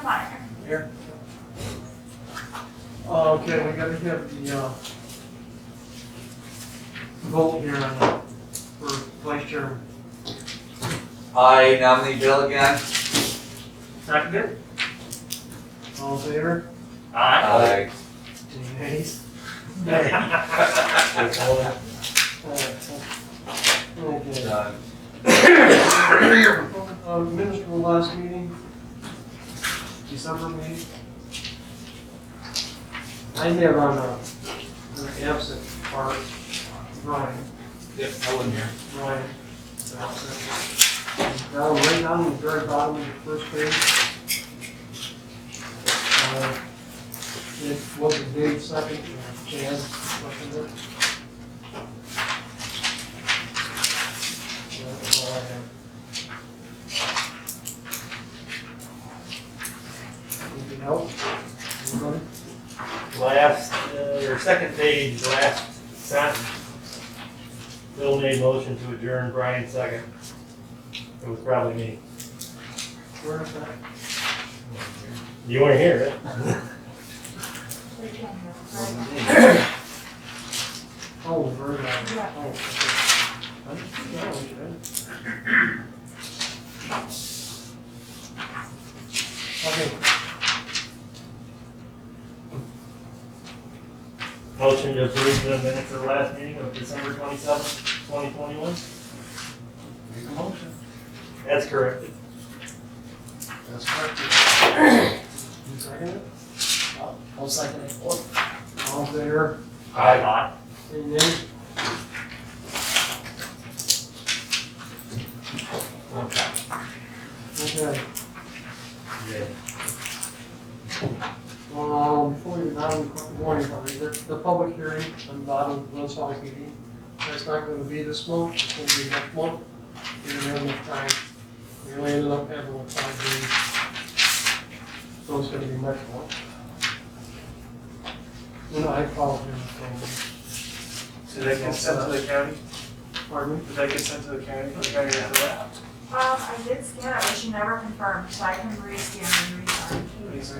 Meyer. Here. Okay, we gotta have the, vote here on the, for vice chairman. I nominate Bill again. Second. All in favor? Aye. Any nays? Okay. Done. Minutes from the last meeting, December meeting. I have on an absent part, Brian, Yep, I wasn't here. Brian, is absent. Down, right down the very bottom of the first page. It wasn't Dave second, Chad, second it. That's all I have. Anything else? Anybody? Last, or second page, last sentence. Bill made motion to adjourn, Brian second. It was probably me. Where is that? You weren't here, right? Oh, very nice. Yeah. Oh, okay. I just didn't know, okay. Okay. Motion to approve the minutes of the last meeting of December 27th, 2021. Make a motion. That's correct. That's correct. You second it? I'll second it. All in favor? Aye. Any nays? Okay. Yeah. Before we get down, quick warning, the public hearing on the bottom of the Salt Lake meeting, that's not gonna be this month, it's gonna be next month. We didn't have enough time. We only ended up having like 5 days. So it's gonna be next month. You know, I called him from, Did that get sent to the county? pardon me? Did that get sent to the county? The county after that? I did scan it, but she never confirmed, so I can rescan and resend. Please,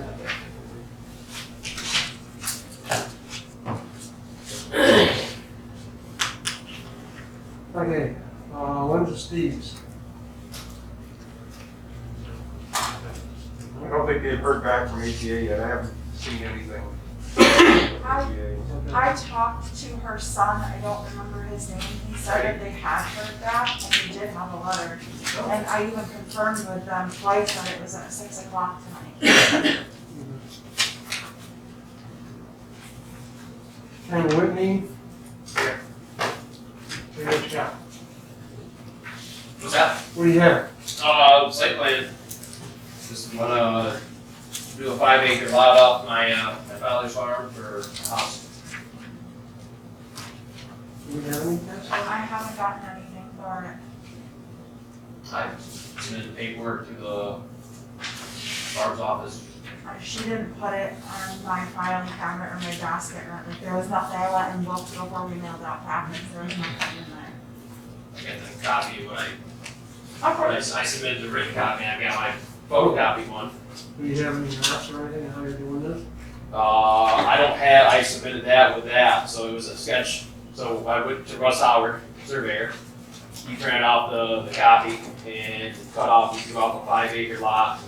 Okay, when's the Steve's? I don't think they've heard back from ATA yet. I haven't seen anything. I talked to her son, I don't remember his name, he said that they had heard back, and he did have a letter. And I even confirmed with them twice that it was at 6 o'clock tonight. And Whitney? Here's Scott. What's that? What do you have? Site plan. Just wanna do a 5-acre lot off my father's farm for a house. Do you have any, Cass? I haven't gotten anything for it. I submitted the paperwork to the farm's office. She didn't put it on my filing cabinet or my basket, or like, there was nothing, I went and looked before we mailed out packets, there was nothing in there. I got the copy when Of course. I submitted the written copy, I've got my photocopied one. Do you have any maps or anything, how you're doing this? I submitted that with that, so it was a sketch. So I went to Russ Howard, surveyor. He printed out the copy and cut off, he drew off a 5-acre lot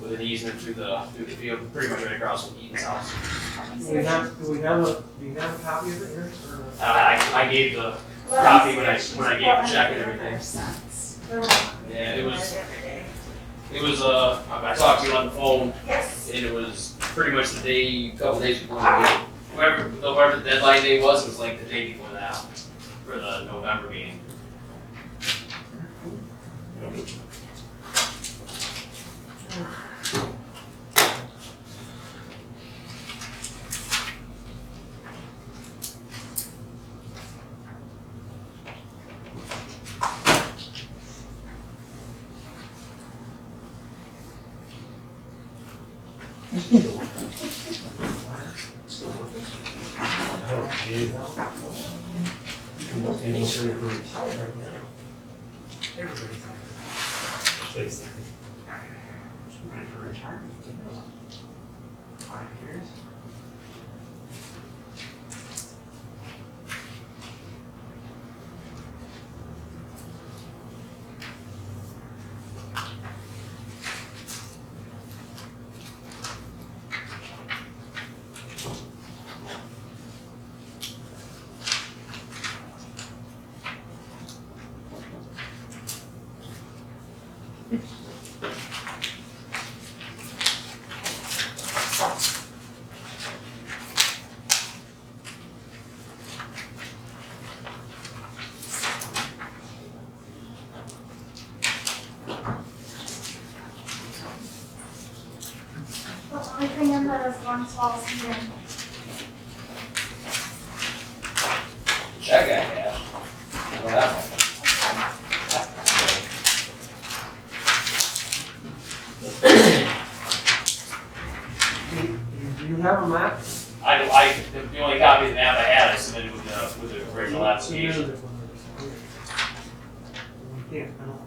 with an easement through the field, pretty much right across from Eaton's house. Do you have a copy of it here, or? I gave the copy when I gave the check and everything. Yeah, it was, I talked to you on the phone, Yes. and it was pretty much the day, couple days before the meeting. Whoever the deadline day was like the day before that, for the November meeting. Please. The only thing in there is one small meeting. Check I have. Well, that one. Do you have a map? The only copy of the map I had, I submitted with the original application. We can't, I don't,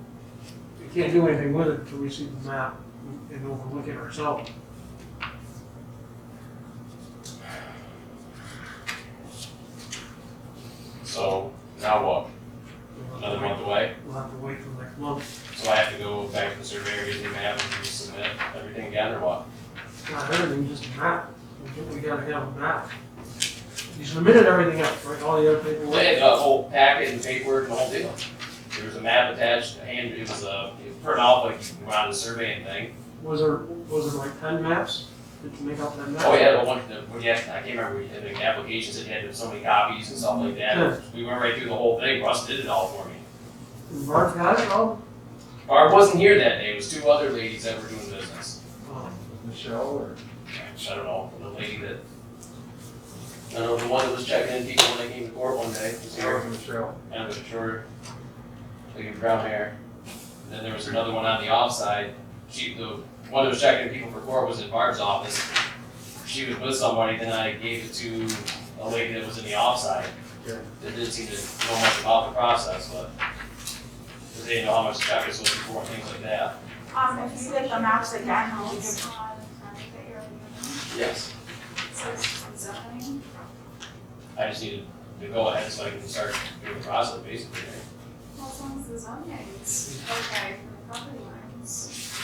we can't do anything with it until we see the map and overlook it ourselves. So, now what? Another month away? We'll have to wait till next month. So I have to go back to the surveyor, get the map, and resubmit everything again, or what? Not everything, just a map. We gotta have a map. You submitted everything else, right? All the other Well, paperwork? they had the whole packet and paperwork and the whole deal. There was a map attached, and it was printed off like you went on the surveying thing. Was there like 10 maps? Did you make out 10 maps? Oh, yeah, the one, when you had, I can't remember, you had the applications that you had so many copies and stuff like that. We went right through the whole thing, Russ did it all for me. And Bart got it all? Barb wasn't here that day, it was two other ladies that were doing business. Oh, Michelle or? I don't know, the lady that, I don't know, the one that was checking in people when they came to court one day, was here, Michelle. and with short, like brown hair. And then there was another one on the offside, the one that was checking in people for court was in Barb's office. She was with somebody, then I gave it to a lady that was in the offside. Okay. That didn't seem to know much about the process, but, because they didn't know how much traffic was before, things like that. If you get the maps again, you can, Yes. zoning. I just needed to go ahead so I can start doing the process basically, right? Well, as long as the zoning is okay for the property lines.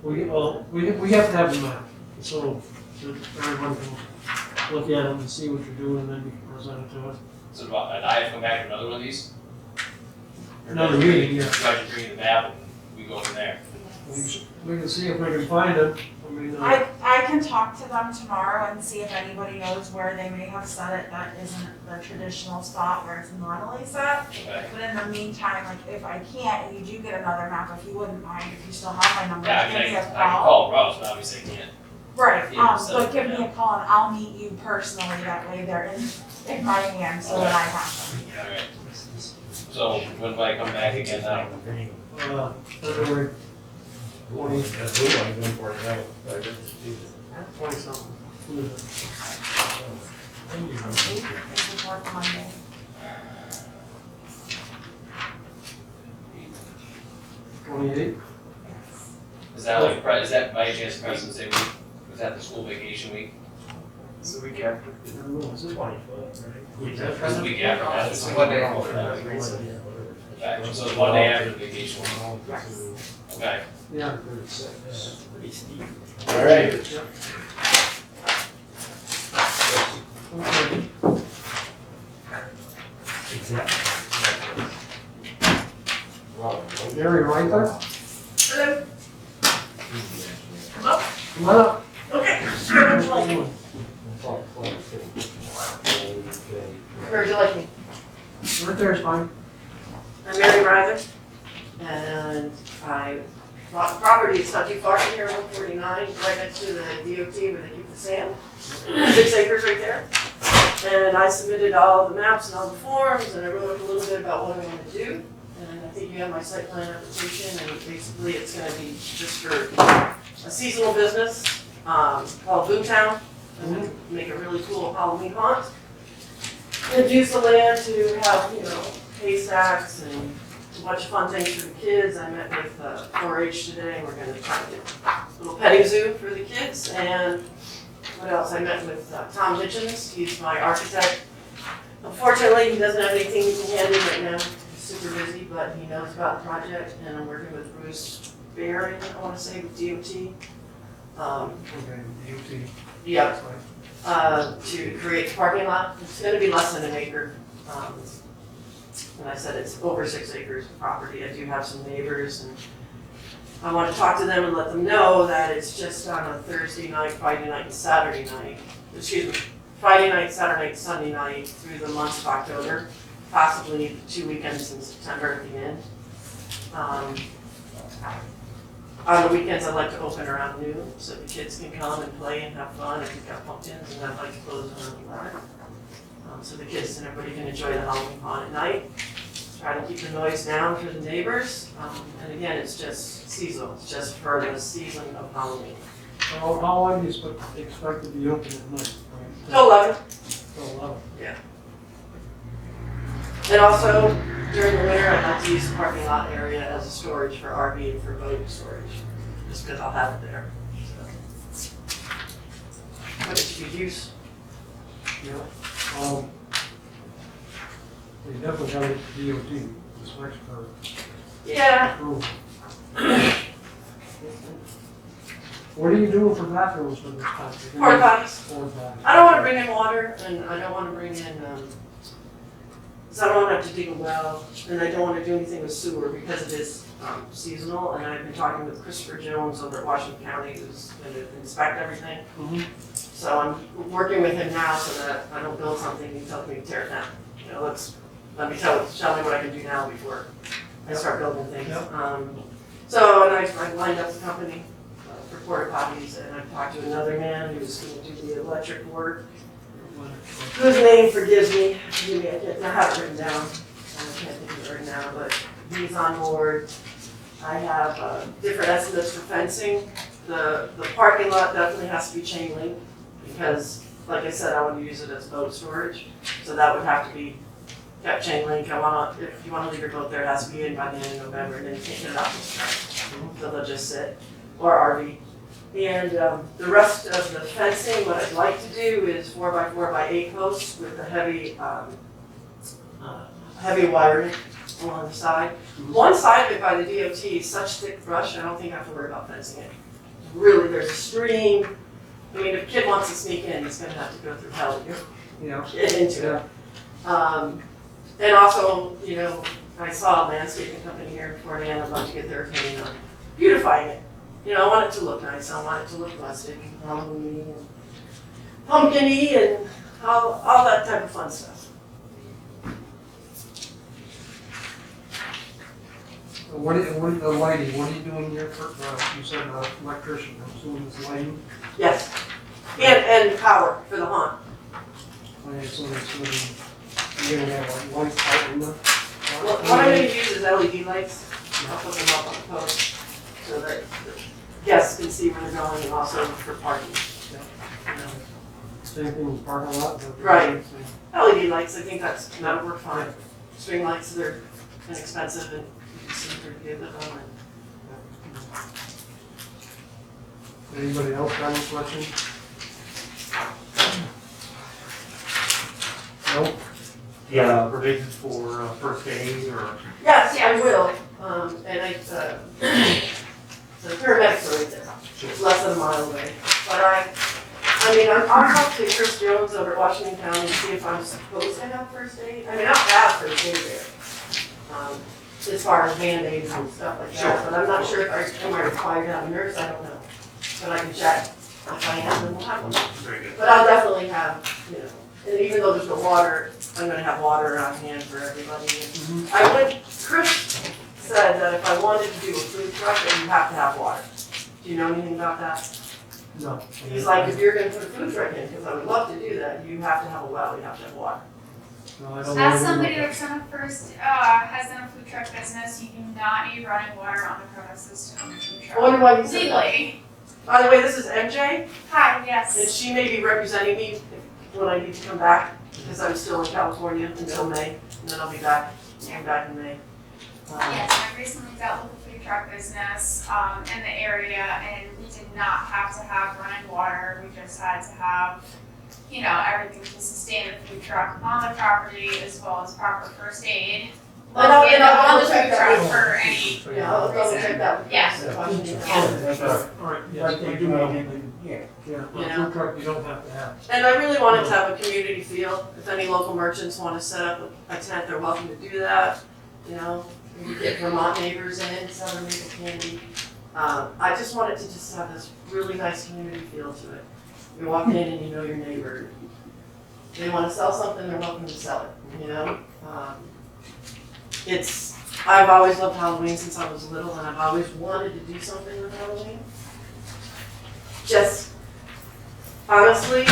we have to have the map, so that everyone can look at it and see what you're doing, and then you can present it to us. So do I have to come back to another one of these? Or Another do I meeting, yeah. just bring you the map and we go from there? We can see if we can find it. I mean, I can talk to them tomorrow and see if anybody knows where they may have set it that isn't the traditional spot where it's normally set. Okay. But in the meantime, like, if I can't and you do get another map, if you wouldn't mind, if you still have my number, Yeah, I give mean, me I a can call. call Russ, but obviously I can't. Right, Yeah, so, but give me yeah. a call and I'll meet you personally, that way they're in my hand, so that I have them. Alright. So when do I come back again now? February 20, That's who I'm going for tonight. 20 something. It's the fourth Monday. 28. Is that like, is that by chance President's Day week? Was that the school vacation week? It's the week after. Was it? 20 foot, right? It was the week after, that. It's Monday. Okay, so it's one day after the vacation week. Okay. Yeah. Pretty steep. Alright. Okay. Exactly. Gary, right there? Hello. Come on up. Where would you like me? Right there is fine. I'm Mary Ryder, and I bought property, it's not too far from here, 149, right next to the DOT where they keep the sand. 6 acres right there. And I submitted all the maps and all the forms, and I wrote a little bit about what I want to do. And I think you have my site plan application, and basically it's gonna be just for a seasonal business, called Boomtown. I'm gonna make a really cool Halloween haunt. And use the land to have, haystacks and a bunch of fun things for the kids. I met with 4-H today, we're gonna try to do a little petting zoo for the kids. And what else? I met with Tom Hitchens, he's my architect. Unfortunately, he doesn't have anything he can hand me right now, he's super busy, but he knows about the project. And I'm working with Bruce Barron, I wanna say, with DOT. Okay, DOT. Yeah, That's fine. to create the parking lot. It's gonna be less than an acre. And I said it's over 6 acres of property. I do have some neighbors, and I want to talk to them and let them know that it's just on a Thursday night, Friday night, and Saturday night. Excuse me, Friday night, Saturday night, Sunday night through the month of October, possibly 2 weekends in September at the end. On the weekends, I'd like to open around noon, so the kids can come and play and have fun. If we've got pumpkins, and I'd like to close around 11. So the kids and everybody can enjoy the Halloween fun at night. Try to keep the noise down for the neighbors. And again, it's just seasonal, it's just for the season of Halloween. How long do you expect to be open at night? Till 11. Till 11. And also, during the winter, I like to use the parking lot area as a storage for RV and for boat storage, just because I'll have it there. So. Put it to good use. Yeah. They definitely got it to DOT, this next for Yeah. approval. What are you doing for bathrooms for this time? Porta potties. Porta potties. I don't want to bring in water, and I don't want to bring in, because I don't want to have to dig a well, and I don't want to do anything with sewer because it is seasonal. And I've been talking with Christopher Jones over at Washington County, who's going to inspect everything. Mhm. So I'm working with him now so that I don't build something and he tells me to tear it down. You know, let me tell me what I can do now before I start building things. Yep. So and I lined up the company for porta potties, and I've talked to another man who's going to do the electric work. Whose name forgives me. I have it written down. I can't think of it right now, but he's on board. I have different estimates for fencing. The parking lot definitely has to be chain link because, like I said, I want to use it as boat storage. So that would have to be kept chain link. If you want to leave your boat there, it has to be in by the end of November, and then you can't get it out this time. So they'll just sit, or RV. And the rest of the fencing, what I'd like to do is 4x4x8 posts with the heavy wiring along the side. One side of it by the DOT is such thick brush, I don't think I have to worry about fencing it. Really, there's a stream. I mean, if a kid wants to sneak in, he's going to have to go through hell to get into it. And also, you know, I saw a landscaping company here in Fort Ann. I'd like to get their opinion on beautifying it. You know, I want it to look nice. I want it to look rustic and Halloween and pumpkin-y and all that type of fun stuff. What are the lighting? What are you doing here for, you said electrician, I'm assuming it's lighting? Yes. And power for the haunt. Okay, so you're gonna have like lights out in the. What I'm going to use is LED lights. I'll put them up on the post so that the guests can see where they're going and also for parking. Same thing with parking lot? Right. LED lights, I think that'll work fine. String lights, they're inexpensive and you can see pretty good with them. Anybody else got any questions? Nope. Yeah, provisions for first aid or? Yes, I will. And the paramedics are right there. It's less than a mile away. But I mean, I'll talk to Chris Jones over at Washington County and see if I'm supposed to have first aid. I mean, I'll have first aid there. As far as Band-Aids and stuff like that. But I'm not sure if I'm required to have a nurse, I don't know. But I can check. If I am, then we'll have one. Very good. But I'll definitely have, you know, and even though there's no water, I'm gonna have water on hand for everybody. Chris said that if I wanted to do a food truck, that you have to have water. Do you know anything about that? No. He's like, if you're gonna put a food truck in, because I would love to do that, you have to have a well, you have to have water. No, I don't know As anything somebody about that's on a has done a food truck business, you do not need running water on the premises to own a food I truck. wonder why you said that. Legally. By the way, this is MJ, Hi, and yes. she may be representing me when I need to come back, because I'm still in California until May, and then I'll be back, I'm back in May. Yes, I recently dealt with a food truck business in the area, and we did not have to have running water. We just had to have, you know, everything to sustain the food truck on the property, as well as proper first aid. And I'll Located double on the check food that truck with for any. Yeah, I'll double check that with Yeah. Chris at Washington Yeah. County. All right, yes, we do know. Yeah, You a know. food truck you don't have to have. And I really wanted to have a community feel. If any local merchants want to set up a tent, they're welcome to do that. You know, we get Vermont neighbors in, Southern Maple Candy. I just want it to just have this really nice community feel to it. You walk in and you know your neighbor. They wanna sell something, they're welcome to sell it, you know? I've always loved Halloween since I was little, and I've always wanted to do something with Halloween. Just, honestly,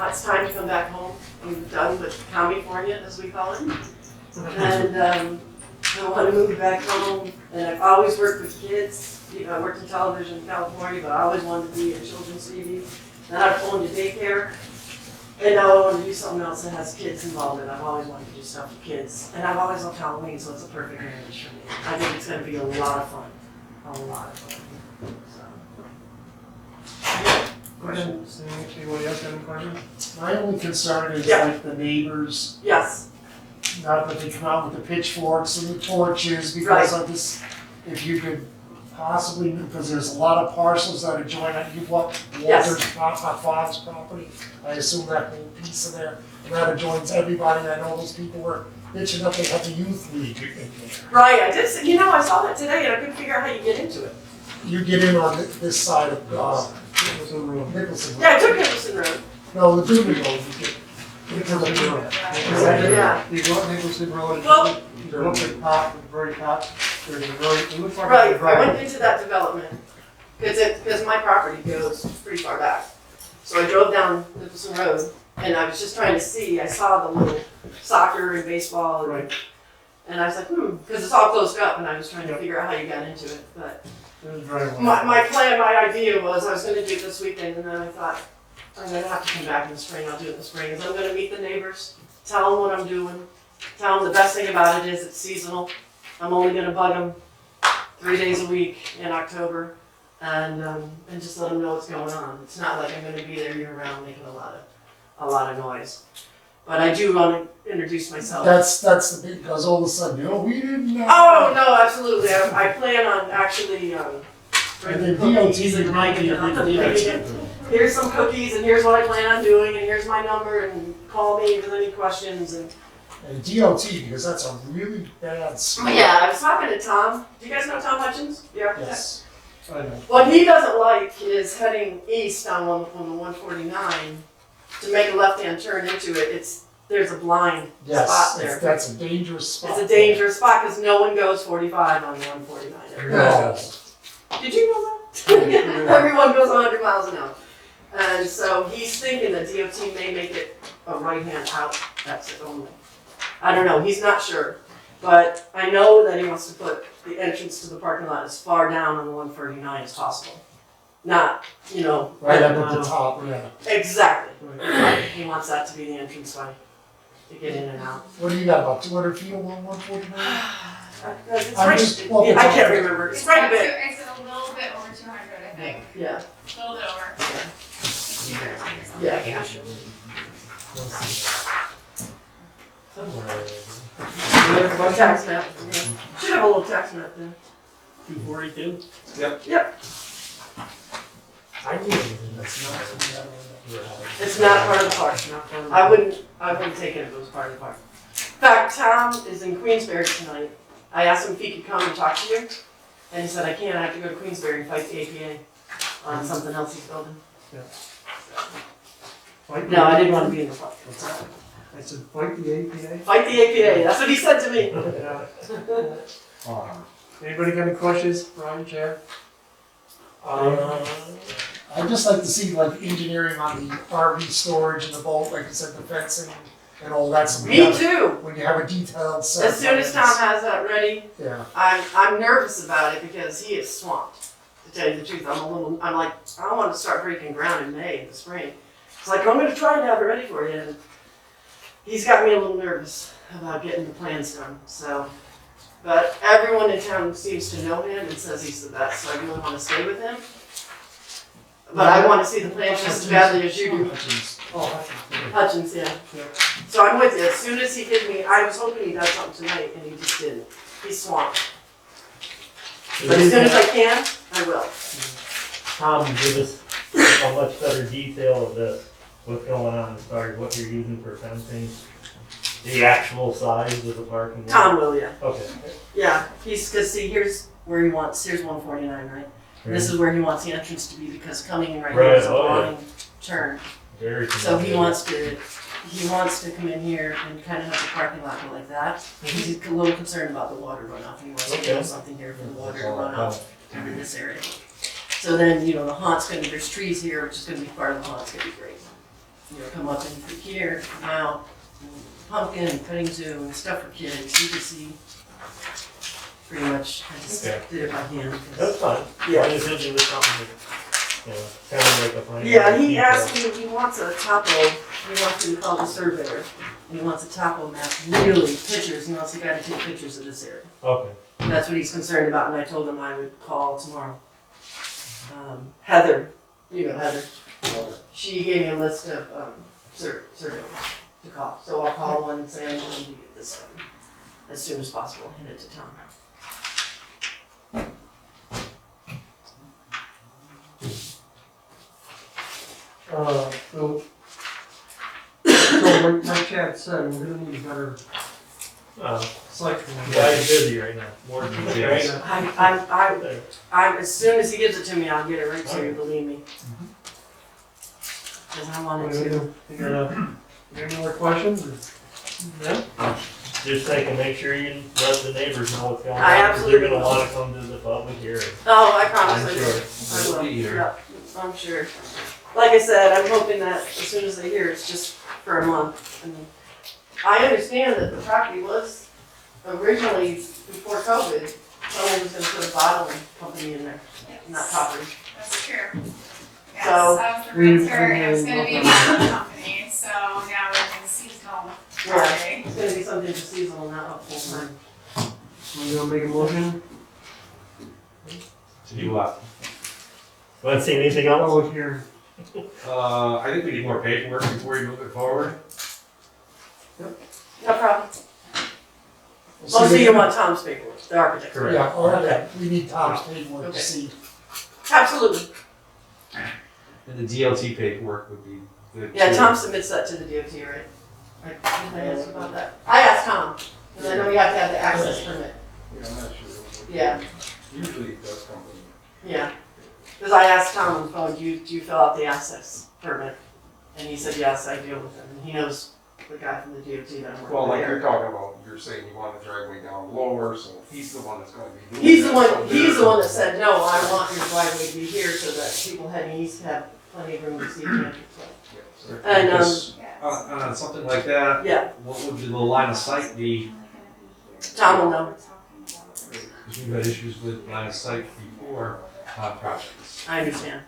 it's time to come back home. I'm done with California, as we call it. And I want to move back home. And I've always worked with kids. You know, I worked in television in California, but I always wanted to be in children's TV. Then I've owned a daycare. And now I want to do something else that has kids involved in it. I've always wanted to do stuff with kids. And I've always loved Halloween, so it's a perfect marriage for me. I think it's going to be a lot of fun. A lot of fun. Questions? Anybody else have any questions? My only concern is Yeah. like the neighbors, Yes, not that they come out with the pitchforks and the torches, because of this, if you could possibly, because there's a lot of parcels that adjoin it, you want Yes. Walter's, my father's property, I assume that whole piece of there, and that adjoins everybody, I know those people were bitching up, they had the youth league in there. right. I did. See, I saw that today, and I couldn't figure out how you get into it. You get in on this side of, Nicholson Road. Nicholson Road. Yeah, I took Nicholson Road. No, the Doobie Road, you get, Nicholson Road. Yeah. You go up Nicholson Road, and Well- you go up the top, the very top, there's a very, it looks like a Right, I driveway. went into that development, because my property goes pretty far back. So I drove down Nicholson Road, and I was just trying to see, I saw the little soccer and baseball, Right. and I was like, because it's all closed up, and I was trying to figure out how you got into it, but There's a driveway. my plan, my idea was I was gonna do it this weekend, and then I thought, I'm gonna have to come back in the spring, I'll do it in the spring, is I'm gonna meet the neighbors, tell them what I'm doing, tell them the best thing about it is it's seasonal. I'm only gonna bug them 3 days a week in October, and just let them know what's going on. It's not like I'm gonna be there year round making a lot of noise. But I do wanna introduce myself. That's the big, because all of a sudden, we didn't know. Oh, no, absolutely, I plan on actually, And bringing then DOT cookies and might be a writing big it. deal. Here's some cookies, and here's what I plan on doing, and here's my number, and call me with any questions, and And DOT, because that's a really bad spot. yeah, I was talking to Tom. Do you guys know Tom Hutchins, the architect? Yes. I know. What he doesn't like is heading east on the 149 to make a left-hand turn into it. There's a blind Yes, spot there. that's a dangerous spot. It's a dangerous spot because no one goes 45 on the 149. No. Did you know that? Everyone goes 100 miles an hour. And so he's thinking that DOT may make it a right-hand out exit only. I don't know, he's not sure. But I know that he wants to put the entrance to the parking lot as far down on the 149 as possible. Not, Right up at the top, yeah. Exactly. Right. He wants that to be the entrance way to get in and out. What do you got, about 200 feet along 149? It's I'm right, just walking I can't down. remember. It's right a bit. It's a little bit over 200, I think. Yeah. A little bit over. Yeah. One tax map. Should have a little tax map there. 242? I knew it, that's not. It's not part of the park. I wouldn't take it if it was part of the park. In fact, Tom is in Queensbury tonight. I asked him if he could come and talk to you, and he said, I can't, I have to go to Queensbury and fight the APA on something else he's building. Fight No, I didn't want to be in the park. What's that? I said, fight the APA? Fight the APA, that's what he said to me. Yeah. Anybody got any questions, Brian, Chad? I'd just like to see like engineering on the RV storage and the boat, like you said, the fencing and all that. So Me too. when you have a detailed set. As soon as Tom has that ready, Yeah. I'm nervous about it because he is swamped. To tell you the truth, I'm like, I don't want to start breaking ground in May, in the spring. It's like, I'm gonna try to have it ready for you. And he's got me a little nervous about getting the plans done, so. But everyone in town seems to know him and says he's the best, so I really want to stay with him. But I want to see the plans just as badly as you do. Oh, Hutchins, yeah. Yeah. So I'm with you. As soon as he gives me, I was hoping he does something tonight, and he just didn't. He's swamped. But as soon as I can, I will. Tom, give us a much better detail of this, what's going on as far as what you're using for fencing, the actual size of the parking lot. Tom will, yeah. Okay. Yeah, because see, here's where he wants, here's 149, right? This is where he wants the entrance to be because coming in right Right, here is a oh, yeah. long turn. Very. So he wants to come in here and kind of have the parking lot go like that. He's a little concerned about the water runoff and he wants to Okay. build something here for the water to run off in this area. So then, you know, the haunt's gonna be, there's trees here, which is gonna be part of the haunt, it's gonna be great. You know, come up and through here, come out, and pumpkin, petting zoo, and stuff for kids, you can see. Pretty much, I just Okay. did it by hand. 'cause- That's fine. Yeah. I just think it was something that, you know, kind of like a plan. Yeah, he asked me, he wants a topo, he wants me to call the surveyor, and he wants a topo map, really, pictures, he wants the guy to take pictures of this area. Okay. That's what he's concerned about, and I told him I would call tomorrow. Heather, you know Heather, she gave me a list of, surveyors to call, so I'll call one and say I'm going to get this done as soon as possible, hand it to Tom. So like Chad said, we're gonna need a better site plan. Guy's busy right now, more than he is. I'm, as soon as he gives it to me, I'll get it right to you, believe me. Cause I wanted to. You got any more questions? Yeah. Just thinking, make sure you let the neighbors know what's going on. I 'cause absolutely They're gonna will. wanna come to the public hearing. Oh, I promise I'm I sure. will. I will, Be here. yeah, I'm sure. Like I said, I'm hoping that as soon as they hear, it's just for a month. And I understand that the property was originally, before COVID, someone was gonna put a bottling company in there, not property. That's true. Yes, So, I was the we- realtor and it was gonna be a bottling company, so now we're in seasonal Yeah, property. it's gonna be something for seasonal, not a full time. We gonna make a motion? To do what? Want to see anything else? Oh, here. I think we need more paperwork before we move it forward. No problem. Mostly you want Tom's paperwork, the architect. Correct. Yeah, or, okay, we need Tom's paperwork Okay. to see. Absolutely. And the DLT paperwork would be good. Yeah, too. Tom submits that to the DOT, right? Did I ask about that? I asked Tom, because I know we have to have the access permit. Yeah, I'm not sure. Yeah. Usually it does come from. Yeah, because I asked Tom on the phone, do you fill out the access permit? And he said, yes, I deal with him, and he knows the guy from the DOT that I'm Well, working like with. you're talking about, you're saying you want the driveway down lower, so he's the one that's gonna be doing He's the that. one, So he's there's- the one that said, no, I want your driveway to be here so that people heading east have plenty of room to see the entrance. Yeah, so- And, Because Yes. on something like that, Yeah, what would the line of sight be? Tom will know. Because we've had issues with line of sight before on projects. I understand.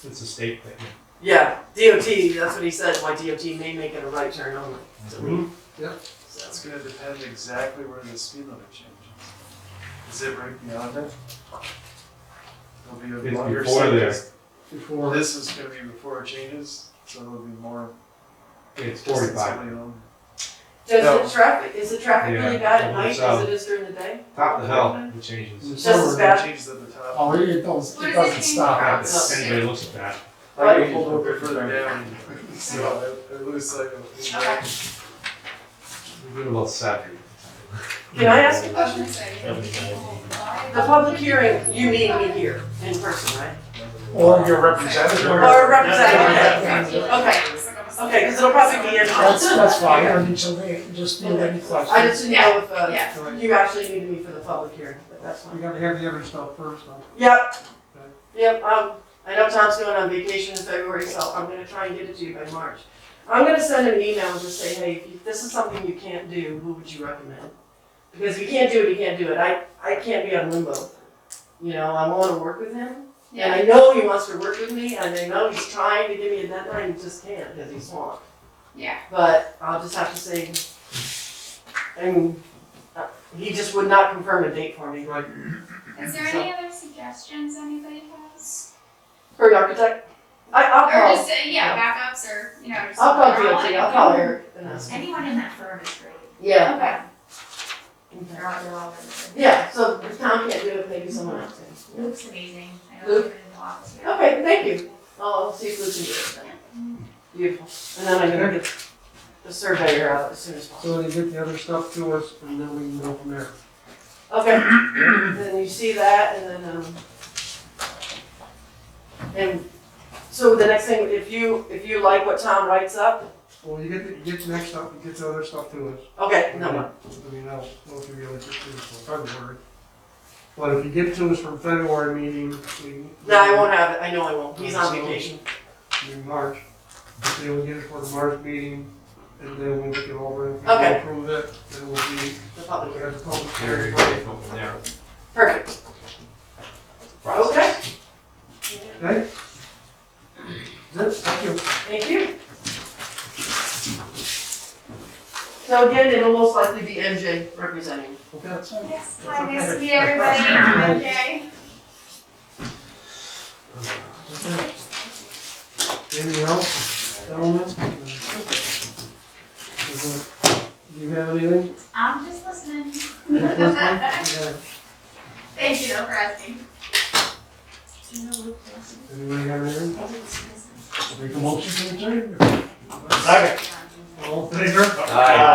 It's a state thing. Yeah, DOT, that's what he said, why DOT may make it a right turn only. So we, It's gonna depend exactly where the speed limit changes. Is it right beyond it? There'll be a It's longer before there. sight. Before. This is gonna be before it changes, so there'll be more. It's distance 45. only on- does the traffic, is the traffic really Yeah, bad at night so- as it is during the day? Top of the hill, it changes. In the Just as summer, bad. It changes at the top. Oh, it What doesn't does it mean? stop. Yeah, Yes. if anybody looks at that. I get pulled over further down, so I lose sight of. Okay. We're good about Saturday. Can I ask a I was question? gonna say. That'd be nice. The public hearing, you mean me here in person, right? Or your representative. Or a representative? Okay, okay, because it'll probably be in. That's fine, I mean, so they just need any I questions. just didn't know if, Yeah. you actually needed me for the public hearing, but that's We fine. gotta have the other stuff first, though. Yep, yep, I know Tom's going on vacation in February, so I'm gonna try and get it to you by March. I'm gonna send him an email and just say, hey, if this is something you can't do, who would you recommend? Because if you can't do it, you can't do it. I can't be on limbo. You know, I wanna work with him, and I know he wants to work with me, and I know he's trying to give me a deadline, he just can't, because he's swamped. Yeah. But I'll just have to say, I mean, he just would not confirm a date for me. Right. Is there any other suggestions anybody has? For an architect? I'll Or call, just, backups or, just. I'll call throw out DOT, I'll call Eric and ask him. Anyone in that firm is great. Yeah. Okay. They're all really good. Yeah, so if Tom can't do it, maybe someone else can. Luke's amazing. I know Luke? he's been in the office here. Okay, thank you. I'll see if Luke can do it then. Beautiful. And then I'm gonna get the surveyor out as soon as possible. So they get the other stuff to us, and then we can go from there. Okay, then you see that, and then, And so the next thing, if you like what Tom writes up, Well, you get the next stuff, you get the other stuff to us. okay, no, I mean, I don't know if you really get to it from February. But if you get to us from February meeting, we. no, I won't have it, I know I won't, he's on So, vacation. In March, then we'll get it for the March meeting, and then we'll look it over, and if we Okay. can approve it, then we'll be, The public we'll hearing. have the public There you hearing. go, from there. Perfect. Okay, Okay? That's it, thank you. thank you. So again, it'll most likely be MJ representing. Okay. Yes, hi, nice to meet everybody, I'm MJ. Anything else, gentlemen? Do you have anything? I'm just listening. Yeah. Thank you though for asking. Anybody have anything? Make a motion to adjourn. Second. All in favor? Aye.